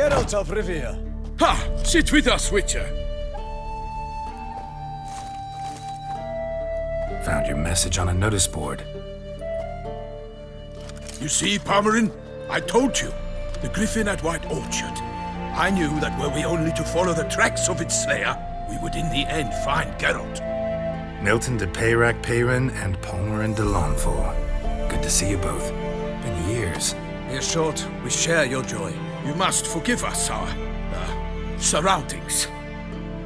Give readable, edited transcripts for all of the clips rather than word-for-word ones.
Geralt of Rivia. Ha! Sit with us, Witcher. Found your message on a notice board. You see, Palmerin? I told you. The griffin at White Orchard. I knew that were we only to follow the tracks of its slayer, we would in the end find Geralt. Milton de Peyrac Peyrin and Palmerin de Lawnfall. Good to see you both. Been years. Be assured, we share your joy. You must forgive us our surroundings.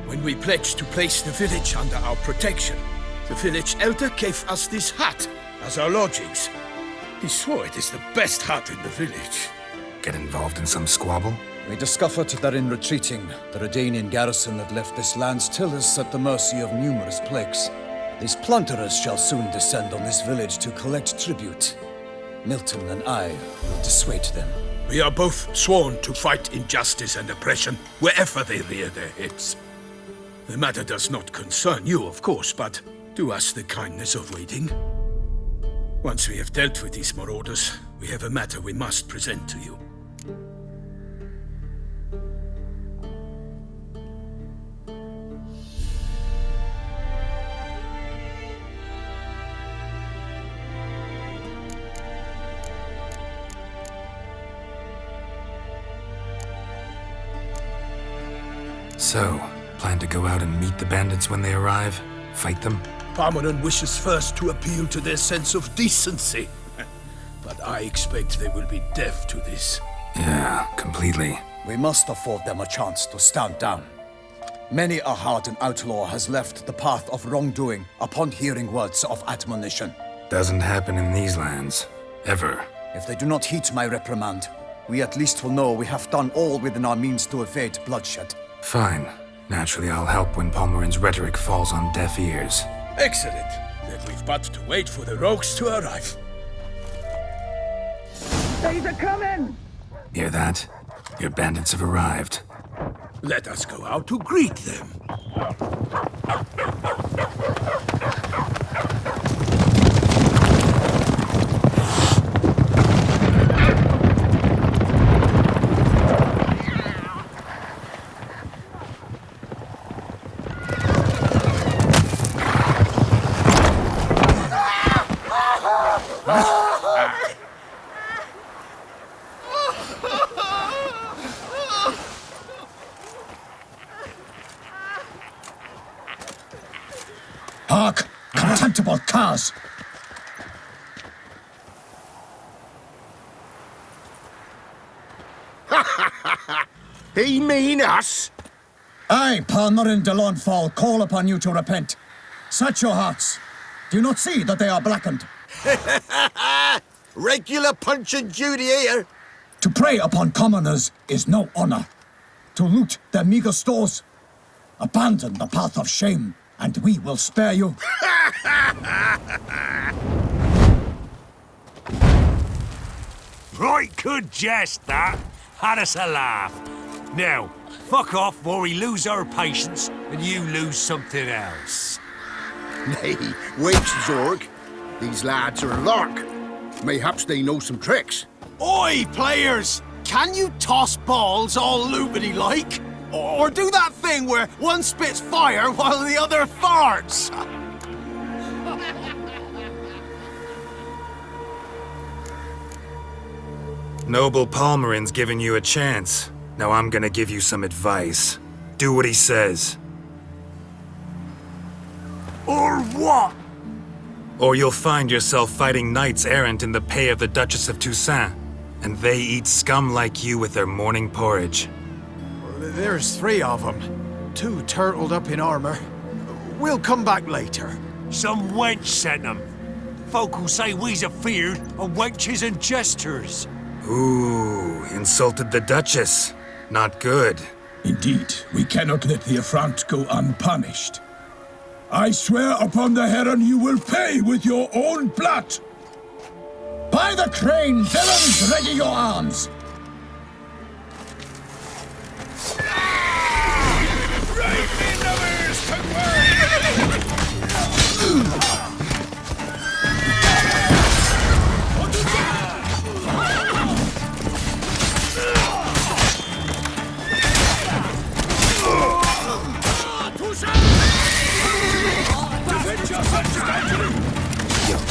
When we pledged to place the village under our protection, the village elder gave us this hut as our lodgings. He swore it is the best hut in the village. Get involved in some squabble? We discovered that in retreating, the Redanian garrison that left this land still is at the mercy of numerous plagues. These plunderers shall soon descend on this village to collect tribute. Milton and I will dissuade them. We are both sworn to fight injustice and oppression wherever they rear their heads. The matter does not concern you, of course, but do us the kindness of waiting. Once we have dealt with these marauders, we have a matter we must present to you. So, plan to go out and meet the bandits when they arrive? Fight them? Palmerin wishes first to appeal to their sense of decency. But I expect they will be deaf to this. Yeah, completely. We must afford them a chance to stand down. Many a hardened outlaw has left the path of wrongdoing upon hearing words of admonition. Doesn't happen in these lands. Ever. If they do not heed my reprimand, we at least will know we have done all within our means to evade bloodshed. Fine. Naturally, I'll help when Palmerin's rhetoric falls on deaf ears. Excellent. Then we've but to wait for the rogues to arrive. They's a coming! Hear that? Your bandits have arrived. Let us go out to greet them. Hark! Contemptible curs! He mean us? I, Palmerin de Lawnfall, call upon you to repent. Set your hearts. Do you not see that they are blackened? Regular Punch and Judy here. To prey upon commoners is no honor. To loot their meager stores, abandon the path of shame, and we will spare you. Right good jest, that. Had us a laugh. Now, fuck off before we lose our patience and you lose something else. Nay, wait, Zorg. These lads are a lark. Mayhaps they know some tricks. Oi, players! Can you toss balls all loopity-like? Or do that thing where one spits fire while the other farts? Noble Palmerin's giving you a chance. Now I'm gonna give you some advice. Do what he says. Or what? Or you'll find yourself fighting knights errant in the pay of the Duchess of Toussaint. And they eat scum like you with their morning porridge. There's 3 of them. 2 turtled up in armor. We'll come back later. Some wench sent them. Folk who say we's afeard of wenches and jesters. Ooh, insulted the Duchess. Not good. Indeed, we cannot let the affront go unpunished. I swear upon the heron you will pay with your own blood! By the crane, villains, ready your arms!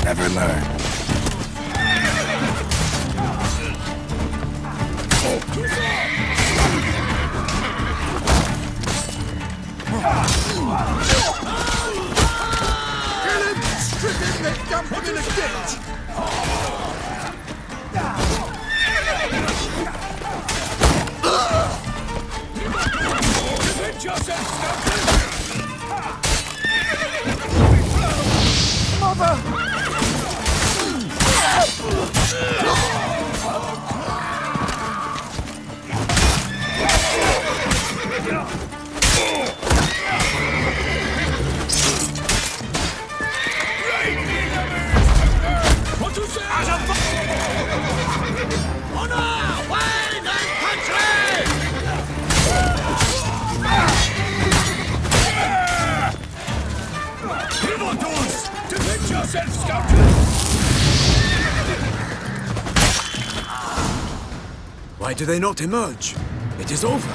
never learn. Strip him and dump him in a ditch! Defend yourself, Mother! Why do they not emerge? It is over.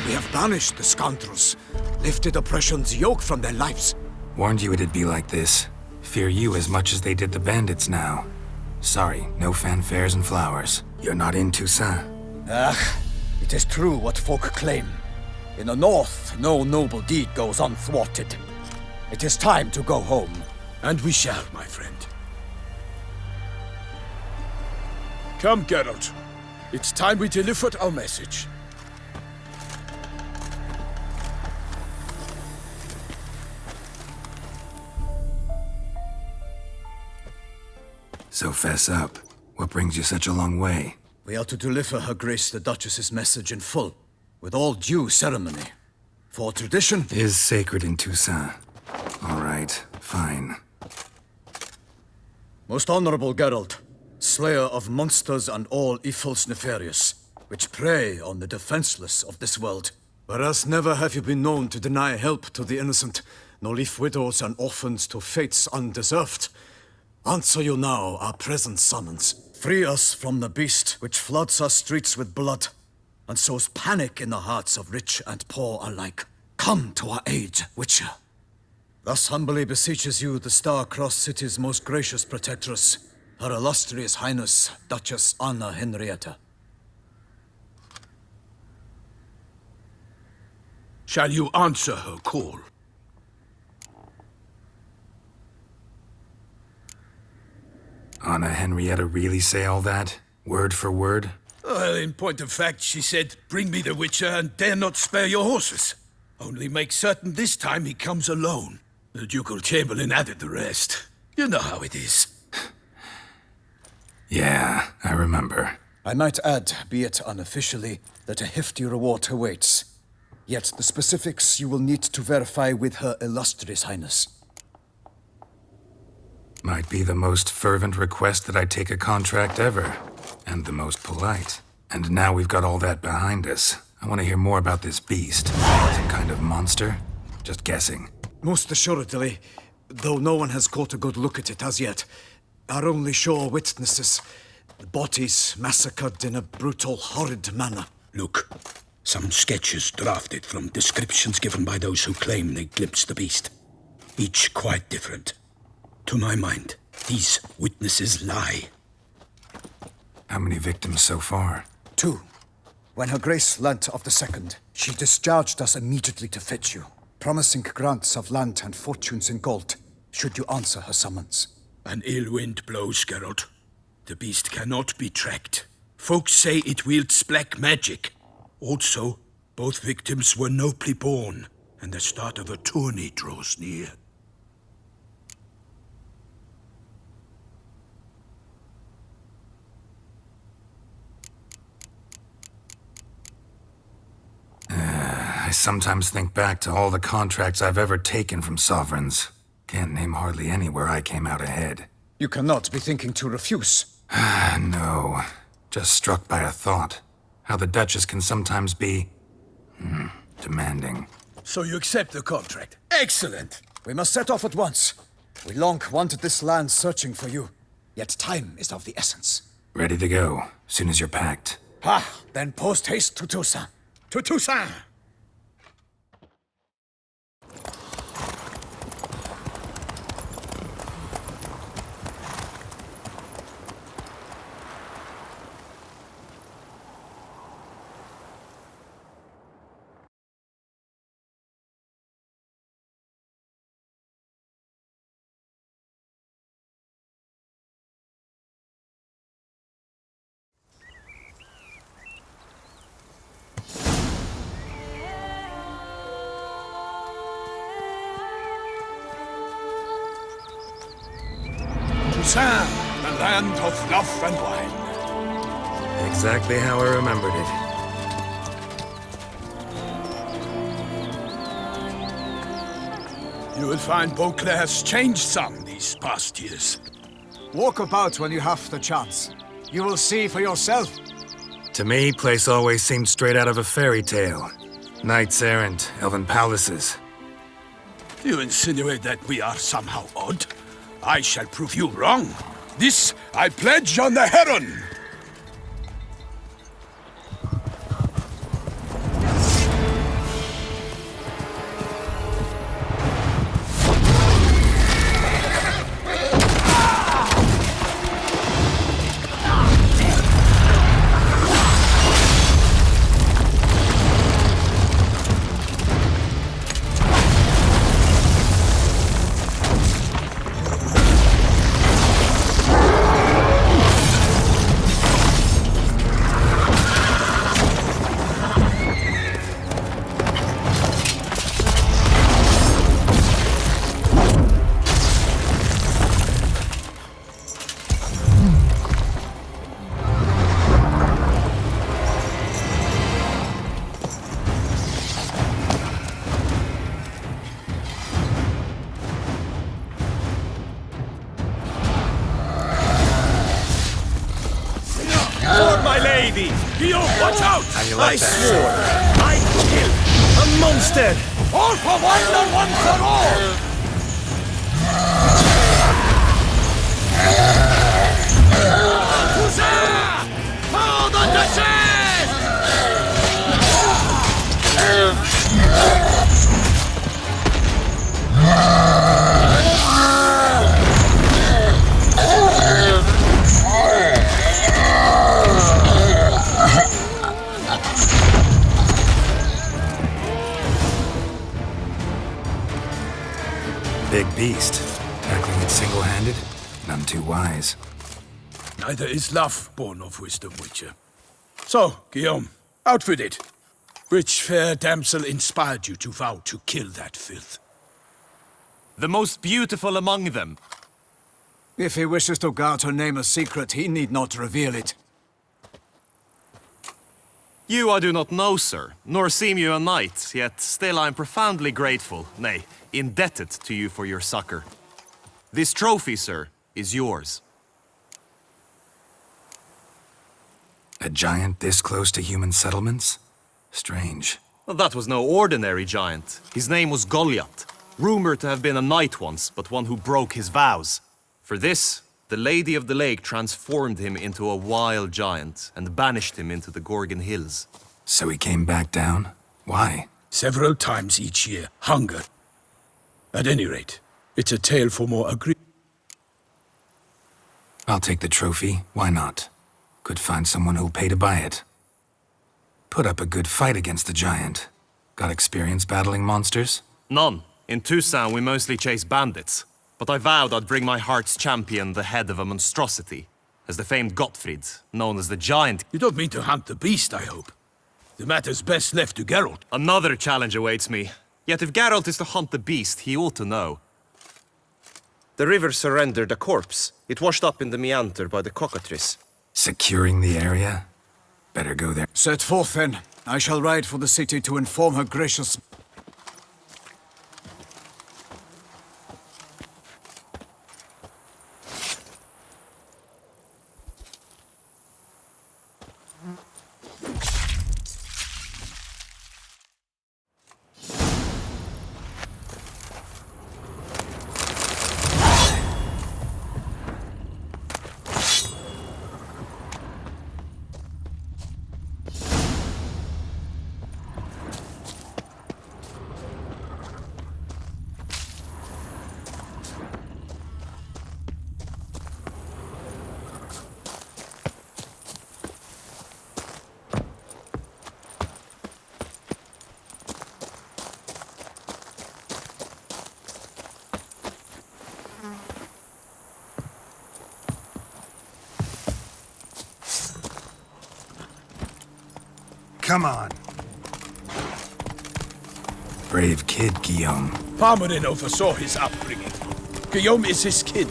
We have banished the scoundrels, lifted oppression's yoke from their lives. Warned you it'd be like this. Fear you as much as they did the bandits now. Sorry, no fanfares and flowers. You're not in Toussaint. It is true what folk claim. In the north, no noble deed goes unthwarted. It is time to go home. And we shall, my friend. Come, Geralt. It's time we delivered our message. So fess up. What brings you such a long way? We are to deliver Her Grace the Duchess's message in full, with all due ceremony. For tradition Is sacred in Toussaint. All right, fine. Most honorable Geralt, slayer of monsters and all evils nefarious, which prey on the defenseless of this world. Whereas never have you been known to deny help to the innocent, nor leave widows and orphans to fates undeserved. Answer you now our present summons. Free us from the beast which floods our streets with blood, and sows panic in the hearts of rich and poor alike. Come to our aid, Witcher. Thus humbly beseeches you the Star-Crossed City's most gracious protectress, Her Illustrious Highness, Duchess Anna Henrietta. Shall you answer her call? Anna Henrietta really say all that? Word for word? Well, in point of fact, she said, "Bring me the Witcher and dare not spare your horses. Only make certain this time he comes alone." The Ducal Chamberlain added the rest. You know how it is. Yeah, I remember. I might add, be it unofficially, that a hefty reward awaits. Yet the specifics you will need to verify with Her Illustrious Highness. Might be the most fervent request that I take a contract ever. And the most polite. And now we've got all that behind us. I want to hear more about this beast. Some kind of monster? Just guessing. Most assuredly, though no one has caught a good look at it as yet. Our only sure witnesses. Bodies massacred in a brutal, horrid manner. Look, some sketches drafted from descriptions given by those who claim they glimpsed the beast. Each quite different. To my mind, these witnesses lie. How many victims so far? 2. When Her Grace learnt of the second, she discharged us immediately to fetch you, promising grants of land and fortunes in gold, should you answer her summons. An ill wind blows, Geralt. The beast cannot be tracked. Folks say it wields black magic. Also, both victims were nobly born, and the start of a tourney draws near. I sometimes think back to all the contracts I've ever taken from sovereigns. Can't name hardly any where I came out ahead. You cannot be thinking to refuse. No. Just struck by a thought. How the Duchess can sometimes be... demanding. So you accept the contract? Excellent! We must set off at once. We long wanted this land searching for you, yet time is of the essence. Ready to go, soon as you're packed. Then post haste to Toussaint. To Toussaint! Toussaint, the land of fluff and wine. Exactly how I remembered it. You will find Beauclair's changed some these past years. Walk about when you have the chance. You will see for yourself. To me, place always seemed straight out of a fairy tale. Knights errant, elven palaces. You insinuate that we are somehow odd? I shall prove you wrong. This I pledge on the Heron! Guillaume, watch out! How you like I that? swore I'd kill a monster! All for one and one for all! Toussaint! Hold on the chest! Big beast. Tackling it single-handed? None too wise. Neither is love born of wisdom, Witcher. So, Guillaume, out with it. Which fair damsel inspired you to vow to kill that filth? The most beautiful among them. If he wishes to guard her name a secret, he need not reveal it. You I do not know, sir, nor seem you a knight, yet still I am profoundly grateful, nay, indebted to you for your succor. This trophy, sir, is yours. A giant this close to human settlements? Strange. Well, that was no ordinary giant. His name was Goliath, rumored to have been a knight once, but one who broke his vows. For this, the Lady of the Lake transformed him into a wild giant and banished him into the Gorgon Hills. So he came back down? Why? Several times each year. Hunger. At any rate, it's a tale for more I'll take the trophy. Why not? Could find someone who'll pay to buy it. Put up a good fight against the giant. Got experience battling monsters? None. In Toussaint, we mostly chase bandits. But I vowed I'd bring my heart's champion the head of a monstrosity, as the famed Gottfried, known as the Giant. You don't mean to hunt the beast, I hope. The matter's best left to Geralt. Another challenge awaits me. Yet if Geralt is to hunt the beast, he ought to know. The river surrendered a corpse. It washed up in the meander by the cockatrice. Securing the area? Better go there. Set forth then. I shall ride for the city to inform her gracious... Come on. Brave kid, Guillaume. Parmanin oversaw his upbringing. Guillaume is his kin.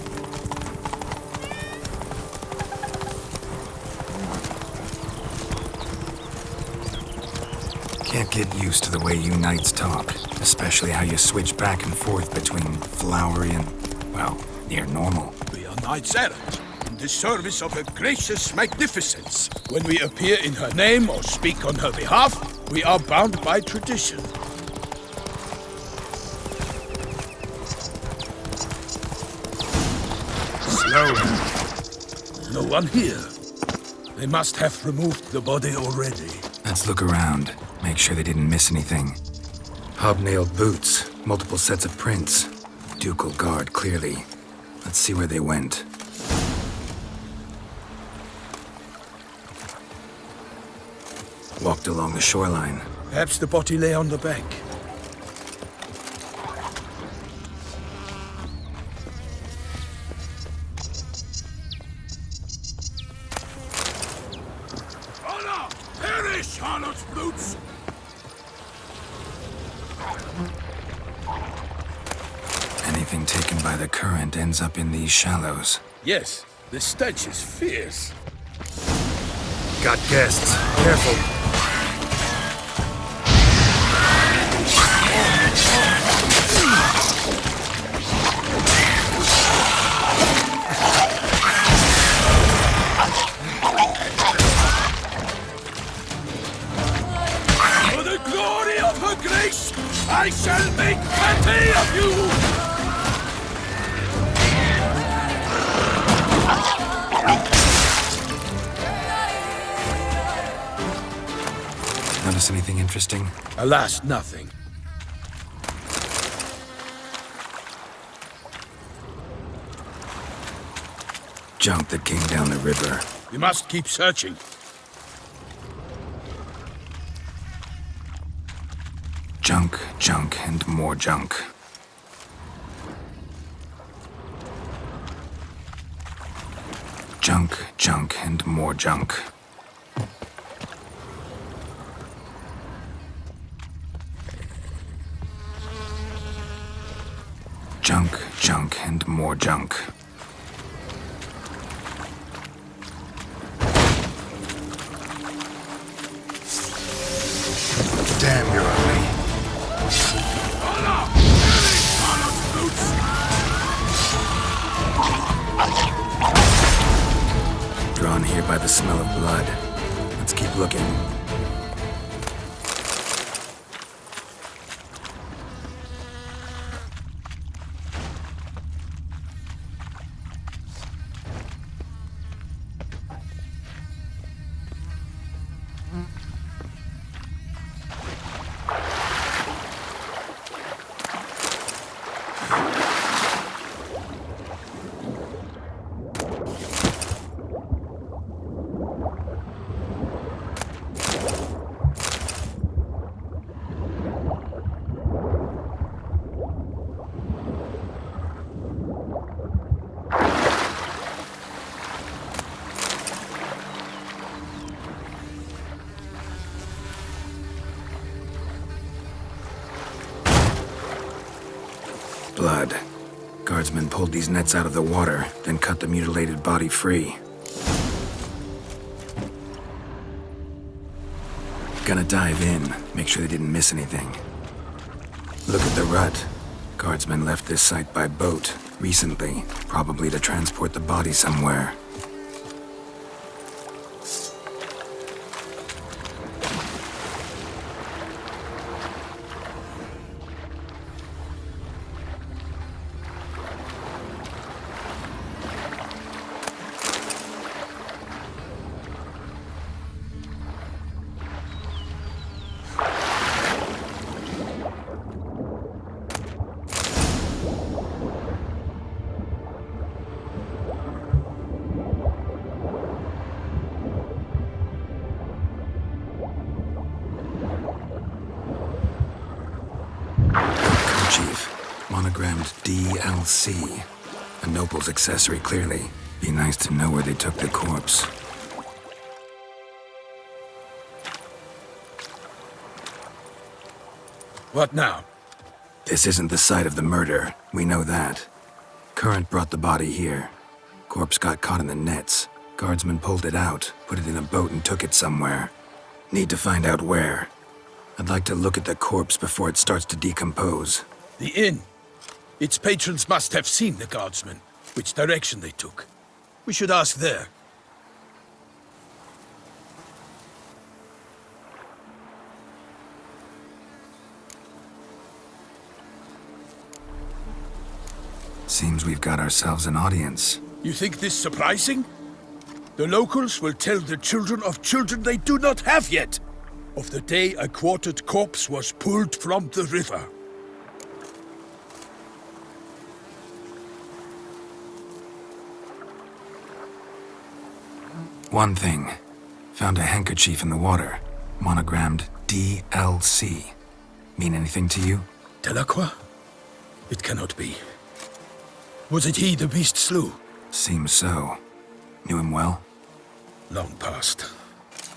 Can't get used to the way you knights talk, especially how you switch back and forth between flowery and, well, near normal. We are knights errant, in the service of her gracious magnificence. When we appear in her name or speak on her behalf, we are bound by tradition. Slower. No one here. They must have removed the body already. Let's look around. Make sure they didn't miss anything. Hobnailed boots, multiple sets of prints. Ducal guard, clearly. Let's see where they went. Walked along the shoreline. Perhaps the body lay on the bank. Honor! Perish, harlot's boots! Anything taken by the current ends up in these shallows. Yes, the stench is fierce. Got guests. Careful. For the glory of her grace, I shall make plenty of you! Notice anything interesting? Alas, nothing. Junk that came down the river. We must keep searching. Junk, junk, and more junk. Junk, junk, and more junk. Junk, junk, and more junk. Damn, you're ugly. Drawn here by the smell of blood. Let's keep looking. Blood. Guardsmen pulled these nets out of the water, then cut the mutilated body free. Gonna dive in, make sure they didn't miss anything. Look at the rut. Guardsmen left this site by boat, recently, probably to transport the body somewhere. Chief, monogrammed DLC. A noble's accessory, clearly. Be nice to know where they took the corpse. What now? This isn't the site of the murder. We know that. Current brought the body here. Corpse got caught in the nets. Guardsmen pulled it out, put it in a boat and took it somewhere. Need to find out where. I'd like to look at the corpse before it starts to decompose. The inn. Its patrons must have seen the guardsmen, which direction they took. We should ask there. Seems we've got ourselves an audience. You think this surprising? The locals will tell the children of children they do not have yet, of the day a quartered corpse was pulled from the river. One thing. Found a handkerchief in the water. Monogrammed DLC. Mean anything to you? Delacroix? It cannot be. Was it he the beast slew? Seems so. Knew him well? Long past.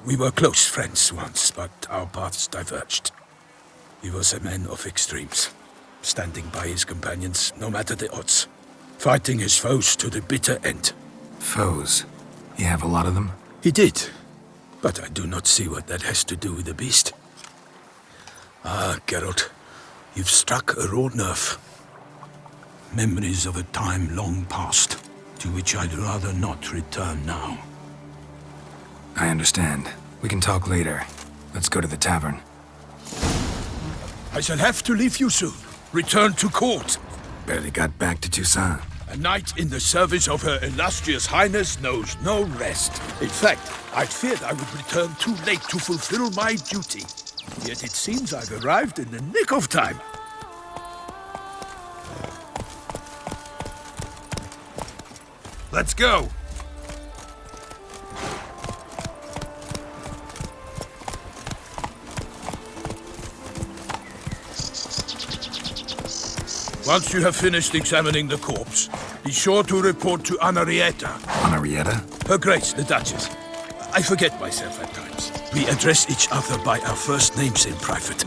We were close friends once, but our paths diverged. He was a man of extremes, standing by his companions no matter the odds, fighting his foes to the bitter end. Foes? You have a lot of them? He did, but I do not see what that has to do with the beast. Ah, Geralt, you've struck a raw nerve. Memories of a time long past, to which I'd rather not return now. I understand. We can talk later. Let's go to the tavern. I shall have to leave you soon. Return to court. Barely got back to Toussaint. A knight in the service of Her Illustrious Highness knows no rest. In fact, I feared I would return too late to fulfill my duty. Yet it seems I've arrived in the nick of time. Let's go! Once you have finished examining the corpse, be sure to report to Anarietta. Anarietta? Her Grace, the Duchess. I forget myself at times. We address each other by our first names in private.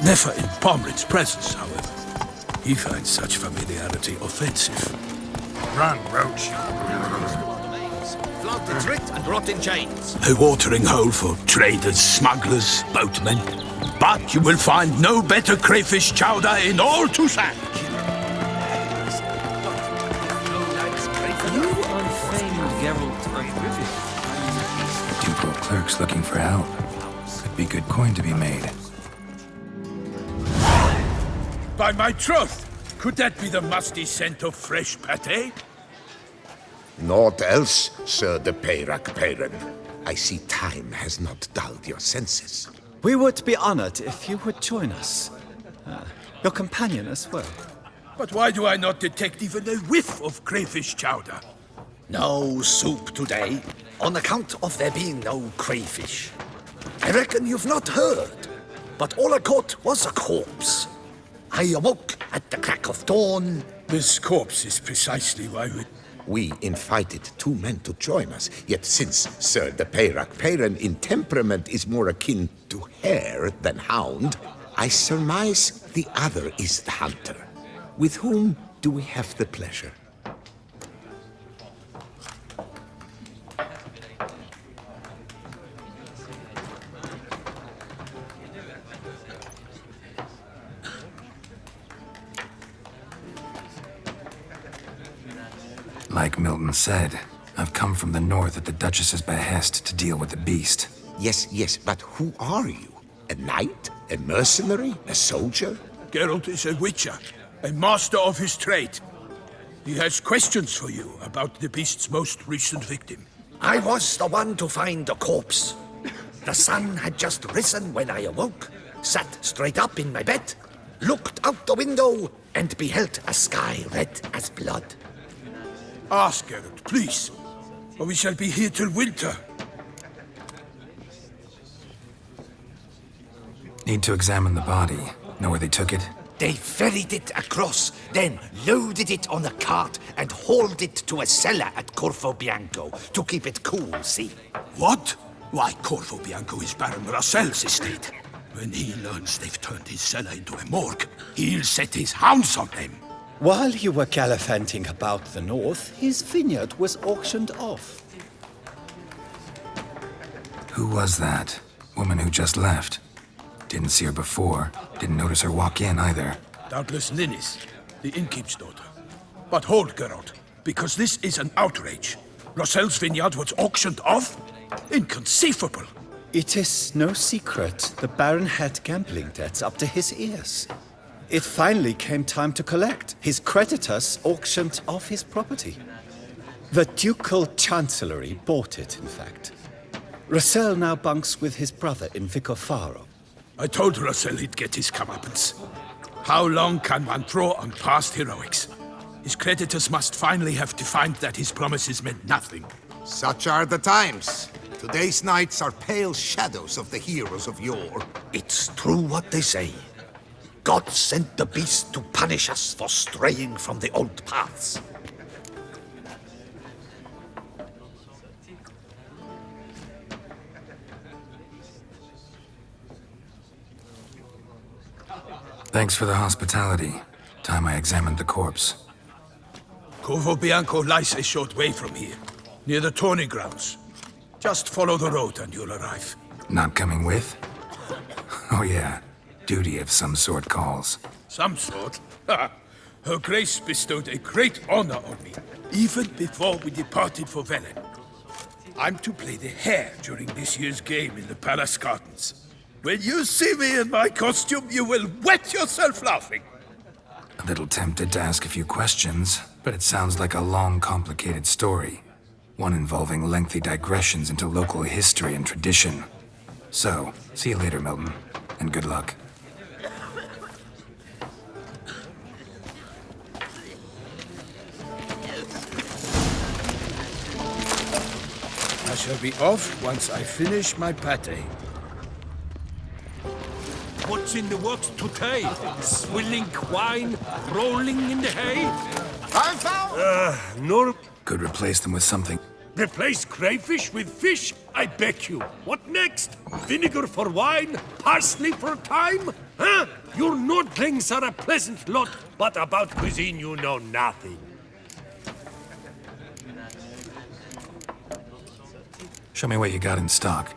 Never in Pomrin's presence, however. He finds such familiarity offensive. Run, Roach. Flaunted writ and rot in chains. A watering hole for traders, smugglers, boatmen. But you will find no better crayfish chowder in all Toussaint. You unfamed Geralt of Rivia. Ducal clerks looking for help. Could be good coin to be made. By my troth, could that be the musty scent of fresh pâté? Naught else, Sir de Peyrac-Peyran. I see time has not dulled your senses. We would be honored if you would join us. Your companion as well. But why do I not detect even a whiff of crayfish chowder? No soup today, on account of there being no crayfish. I reckon you've not heard, but all I caught was a corpse. I awoke at the crack of dawn. This corpse is precisely why We invited two men to join us, yet since Sir de Peyrac-Peyran in temperament is more akin to hare than hound, I surmise the other is the hunter. With whom do we have the pleasure? Like Milton said, I've come from the north at the Duchess's behest to deal with the beast. Yes, but who are you? A knight? A mercenary? A soldier? Geralt is a witcher, a master of his trade. He has questions for you about the beast's most recent victim. I was the one to find the corpse. The sun had just risen when I awoke, sat straight up in my bed, looked out the window, and beheld a sky red as blood. Ask, Geralt, please, or we shall be here till winter. Need to examine the body. Know where they took it? They ferried it across, then loaded it on a cart and hauled it to a cellar at Corvo Bianco to keep it cool, see? What? Why, Corvo Bianco is Baron Russell's estate. When he learns they've turned his cellar into a morgue, he'll set his hounds on them. While you were gallivanting about the north, his vineyard was auctioned off. Who was that? Woman who just left? Didn't see her before. Didn't notice her walk in either. Doubtless Linnis, the innkeep's daughter. But hold, Geralt, because this is an outrage. Rossel's vineyard was auctioned off? Inconceivable! It is no secret the Baron had gambling debts up to his ears. It finally came time to collect. His creditors auctioned off his property. The Ducal Chancellery bought it, in fact. Rossel now bunks with his brother in Vicofaro. I told Rossel he'd get his comeuppance. How long can one throw on past heroics? His creditors must finally have defined that his promises meant nothing. Such are the times. Today's knights are pale shadows of the heroes of yore. It's true what they say. God sent the beast to punish us for straying from the old paths. Thanks for the hospitality. Time I examined the corpse. Corvo Bianco lies a short way from here, near the tourney grounds. Just follow the road and you'll arrive. Not coming with? Oh yeah, duty of some sort calls. Some sort? Her Grace bestowed a great honor on me, even before we departed for Velen. I'm to play the hare during this year's game in the palace gardens. When you see me in my costume, you will wet yourself laughing. A little tempted to ask a few questions, but it sounds like a long, complicated story. One involving lengthy digressions into local history and tradition. So, see you later, Milton, and good luck. I shall be off once I finish my pate. What's in the works today? Swilling wine, rolling in the hay? I'm found! Nor Could replace them with something. replace crayfish with fish? I beg you. What next? Vinegar for wine? Parsley for thyme? Huh? Your Nordlings are a pleasant lot, but about cuisine you know nothing. Show me what you got in stock.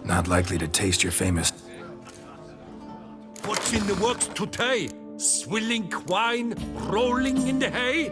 Not likely to taste your famous. What's in the works today? Swilling wine, rolling in the hay?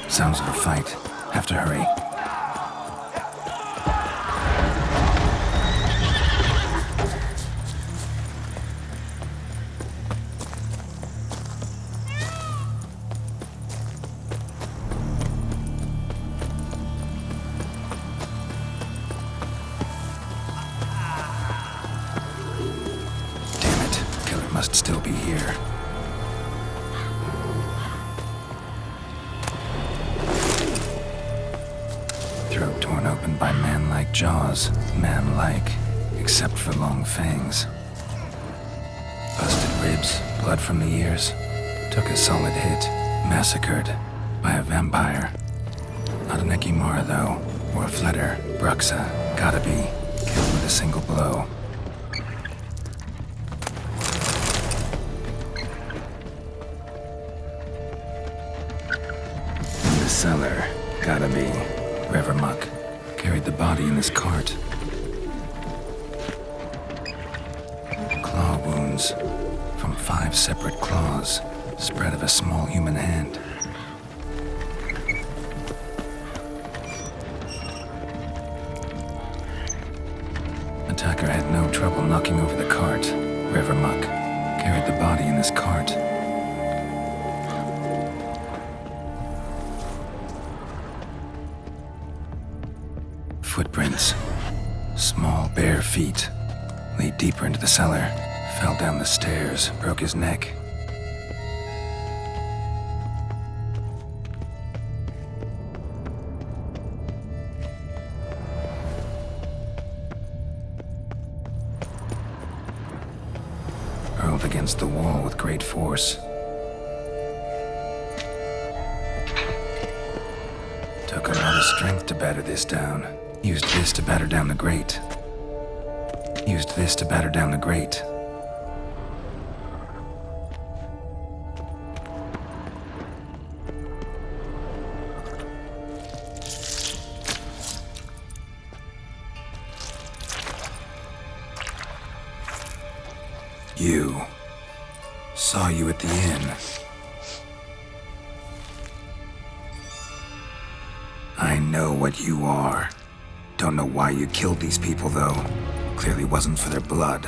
Sounds of a fight. Have to hurry. Damn it. Killer must still be here. Throat torn open by man-like jaws. Man-like, except for long fangs. Busted ribs, blood from the ears. Took a solid hit. Massacred by a vampire. Not an Ekimara, though. Or a Fletter. Bruxa. Gotta be. Killed with a single blow. In the cellar. Gotta be. Revermuck carried the body in his cart. Claw wounds from 5 separate claws, spread of a small human hand. Attacker had no trouble knocking over the cart. Revermuck carried the body in his cart. Footprints. Small, bare feet. Lead deeper into the cellar. Fell down the stairs, broke his neck. Hurled against the wall with great force. Took a lot of strength to batter this down. Used this to batter down the grate. Used this to batter down the grate. You. Saw you at the inn. I know what you are. Don't know why you killed these people, though. Clearly wasn't for their blood.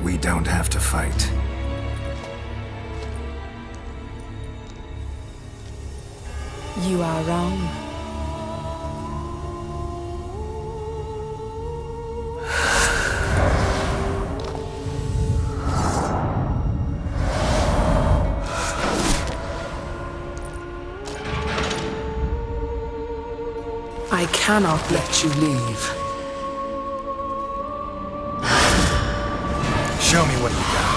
We don't have to fight. You are wrong. I cannot let you leave. Show me what you got.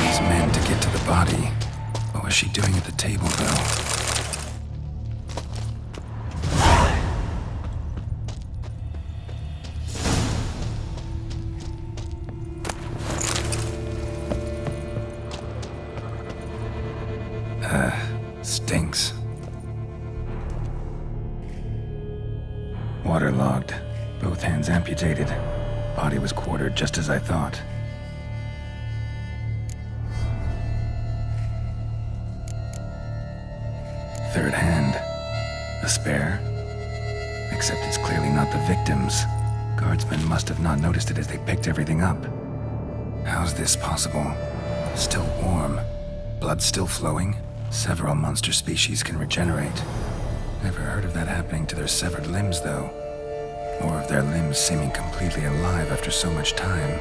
These men to get to the body. What was she doing at the table, though? Stinks. Waterlogged. Both hands amputated. Body was quartered just as I thought. Third hand. A spare? Except it's clearly not the victim's. Guardsmen must have not noticed it as they picked everything up. How's this possible? Still warm. Blood still flowing? Several monster species can regenerate. Never heard of that happening to their severed limbs, though. Or of their limbs seeming completely alive after so much time.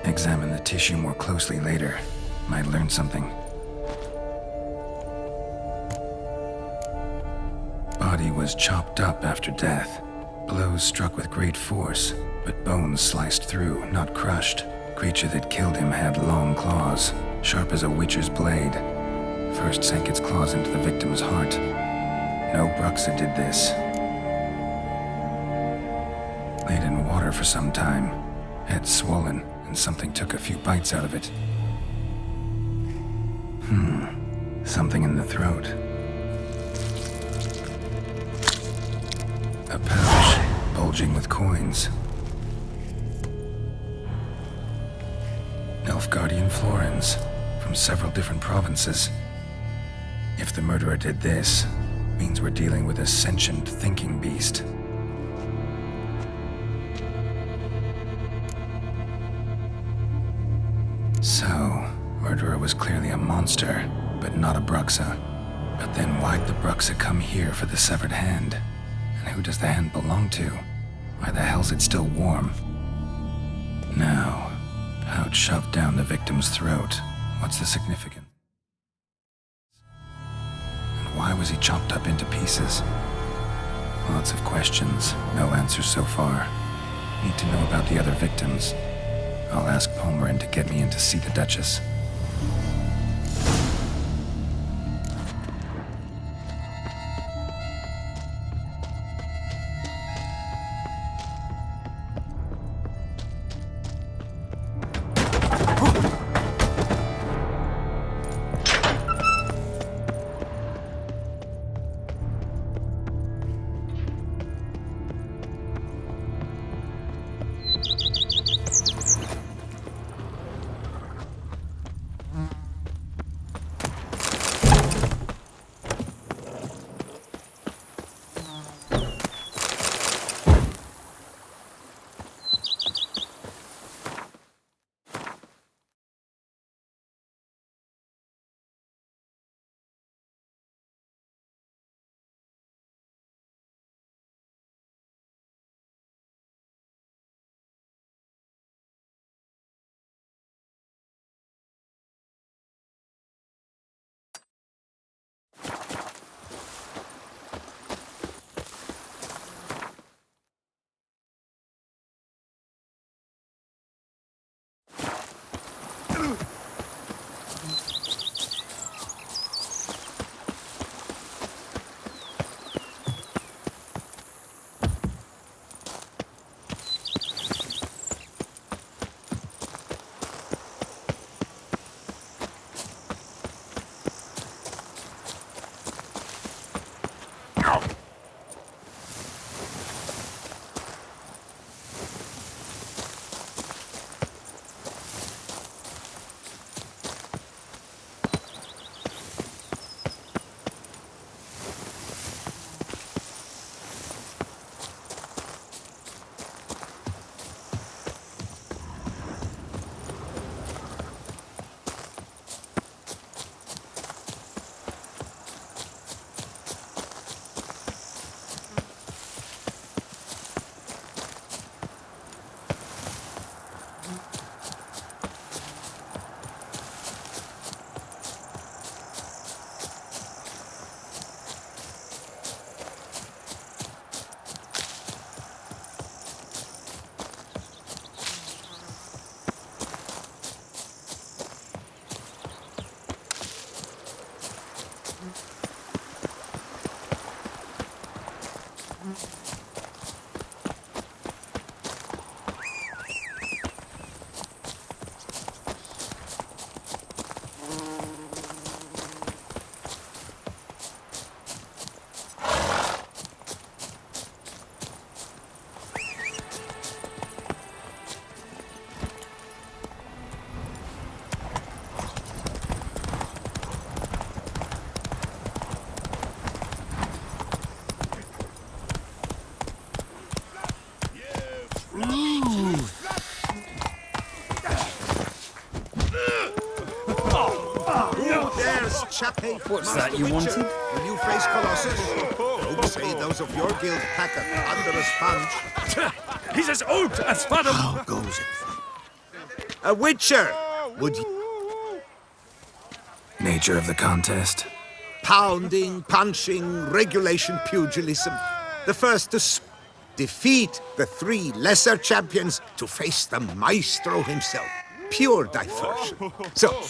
Examine the tissue more closely later. Might learn something. Body was chopped up after death. Blows struck with great force, but bones sliced through, not crushed. Creature that killed him had long claws, sharp as a witcher's blade. First sank its claws into the victim's heart. No Bruxa did this. Laid in water for some time. Head swollen, and something took a few bites out of it. Something in the throat. A pouch, bulging with coins. Nilfgaardian florins, from several different provinces. If the murderer did this, means we're dealing with a sentient, thinking beast. So, murderer was clearly a monster, but not a Bruxa. But then why'd the Bruxa come here for the severed hand? And who does the hand belong to? Why the hell's it still warm? Now, pouch shoved down the victim's throat. What's the significance? And why was he chopped up into pieces? Lots of questions, no answers so far. Need to know about the other victims. I'll ask Palmerin to get me in to see the Duchess. What's that you wanted? Will you face Colossus? Folk say those of your guild pack a thunderous punch. He's as old as Father. How goes it? A Witcher! Would you... Nature of the contest? Pounding, punching, regulation pugilism. The first to defeat the 3 lesser champions to face the maestro himself. Pure diversion. So...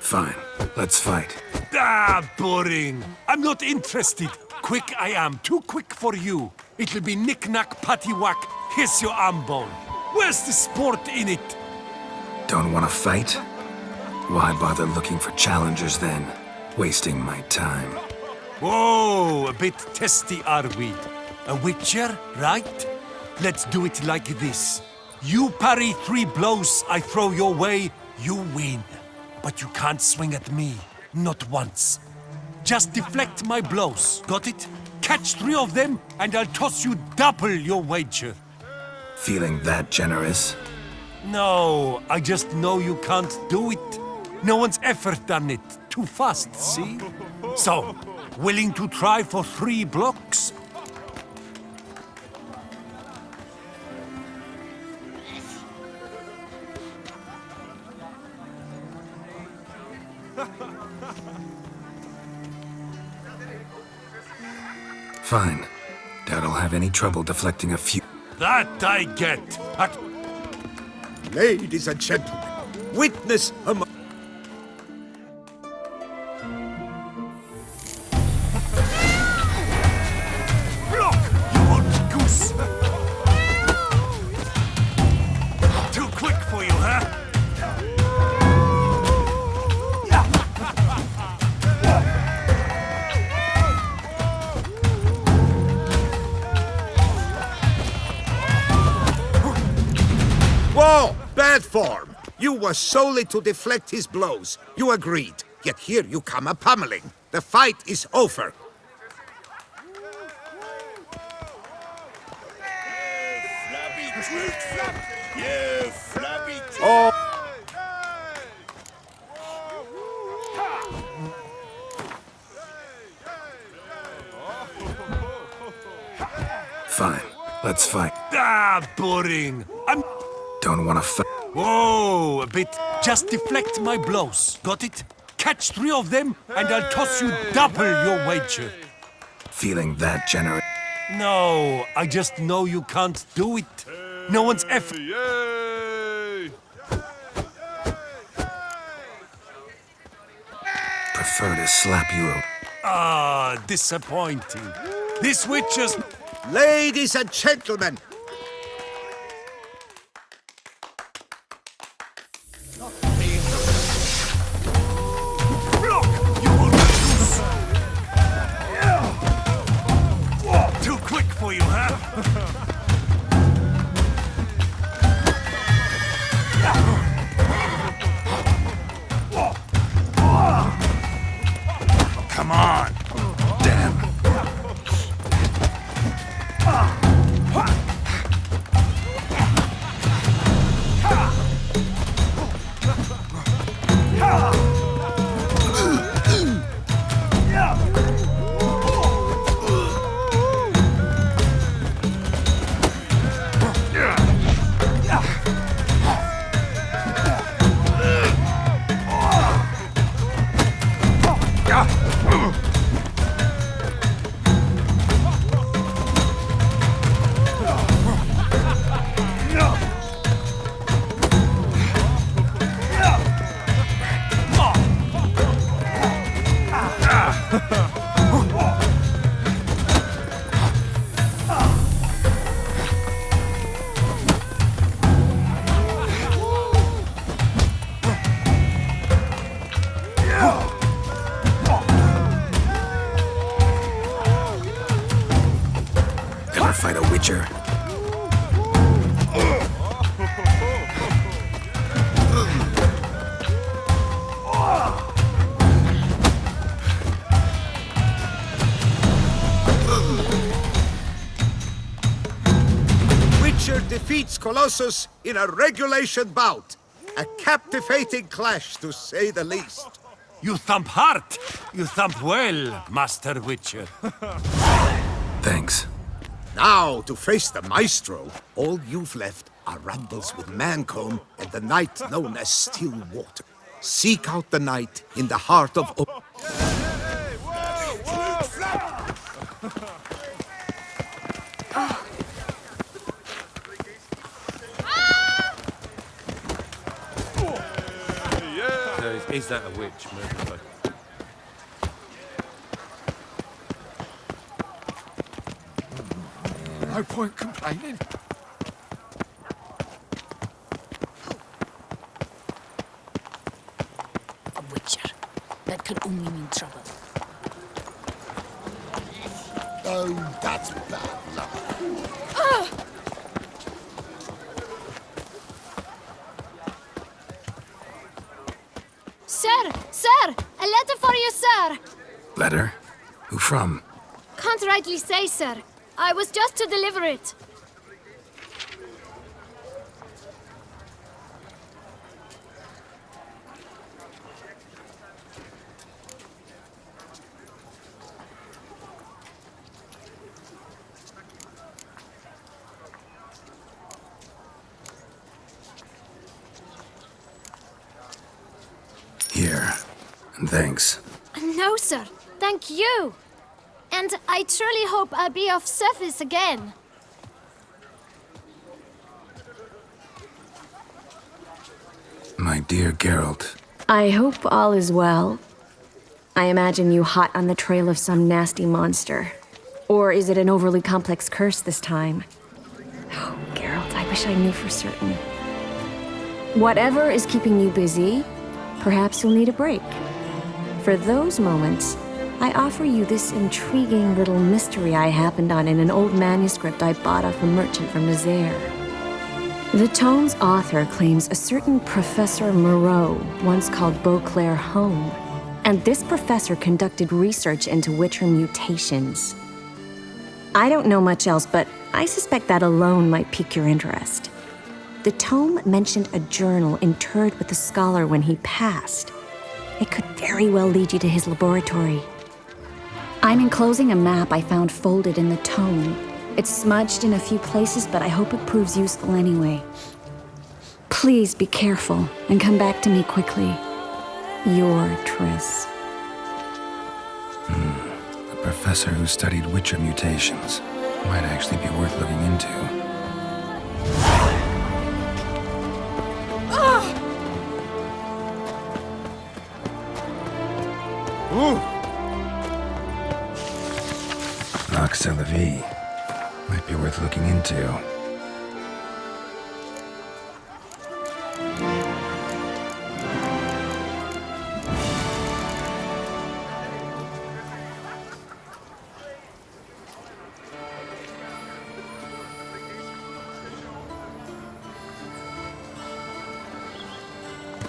Fine, let's fight. Ah, boring. I'm not interested. Quick I am, too quick for you. It'll be knick-knack, paddywhack, here's your arm bone. Where's the sport in it? Don't want to fight? Why bother looking for challengers then? Wasting my time. Whoa, a bit testy are we? A Witcher, right? Let's do it like this. You parry 3 blows I throw your way, you win. But you can't swing at me, not once. Just deflect my blows, got it? Catch 3 of them, and I'll toss you double your wager. Feeling that generous? No, I just know you can't do it. No one's ever done it. Too fast, see? So, willing to try for 3 blocks? Fine. Doubt I'll have any trouble deflecting a few. That I get. Ladies and gentlemen, witness a Block, you old goose! Too quick for you, huh? Whoa! Bad form! You were solely to deflect his blows. You agreed. Yet here you come a pummeling. The fight is over. Oh! Fine. Let's fight. Ah, boring. Don't want to fight. Whoa, a bit. Just deflect my blows. Got it? Catch 3 of them, and I'll toss you double your wager. Feeling that generous? No, I just know you can't do it. No one's ever... Prefer to slap you. Ah, disappointing. This Witcher's... Ladies and gentlemen, Block, you old goose! Too quick for you, huh? Come on! Damn. Ever fight a Witcher? defeats Colossus in a regulation bout. A captivating clash, to say the least. You thump hard. You thump well, Master Witcher. Thanks. Now, to face the Maestro, all you've left are rumbles with Mancomb and the night known as Still Water. Seek out the night in the heart of... Is that a witch, man? No point complaining. A witcher. That could only mean trouble. Oh, that's bad luck. Sir! A letter for you, sir! Letter? Who from? Can't rightly say, sir. I was just to deliver it. Here. And thanks. No, sir. Thank you. And I truly hope I'll be of service again. My dear Geralt. I hope all is well. I imagine you hot on the trail of some nasty monster. Or is it an overly complex curse this time? Oh, Geralt, I wish I knew for certain. Whatever is keeping you busy, perhaps you'll need a break. For those moments, I offer you this intriguing little mystery I happened on in an old manuscript I bought off a merchant from Nazaire. The tome's author claims a certain Professor Moreau once called Beauclair home, and this professor conducted research into Witcher mutations. I don't know much else, but I suspect that alone might pique your interest. The tome mentioned a journal interred with the scholar when he passed. It could very well lead you to his laboratory. I'm enclosing a map I found folded in the tome. It's smudged in a few places, but I hope it proves useful anyway. Please be careful and come back to me quickly. Your Triss. A professor who studied Witcher mutations. Might actually be worth looking into. Nox a la vie. Might be worth looking into.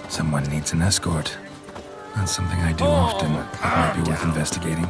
Someone needs an escort. Not something I do often, but might be worth investigating.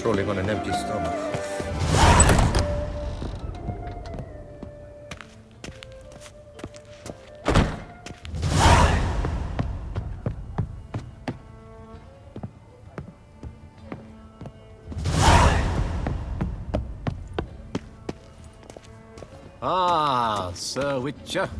Rolling on an empty stomach. Ah, Sir Witcher.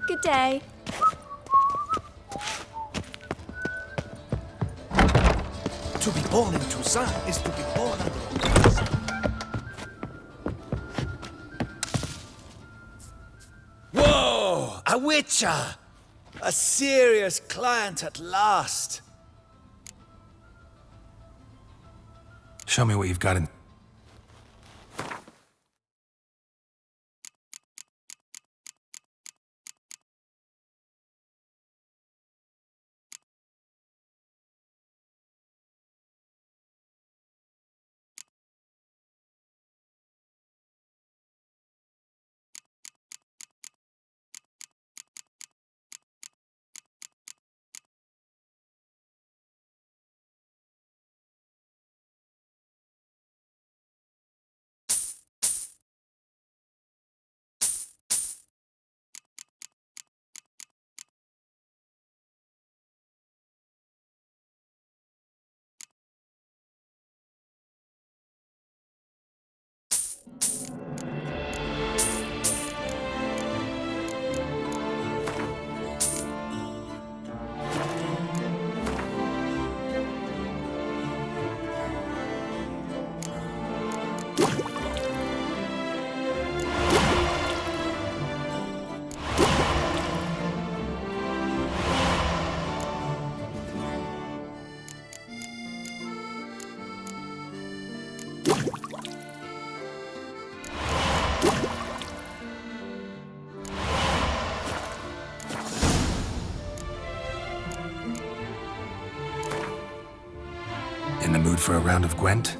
Good day. To be born in Toussaint is to be born under Whoa! A witcher! A serious client at last. Show me what you've got in... In the mood for a round of Gwent?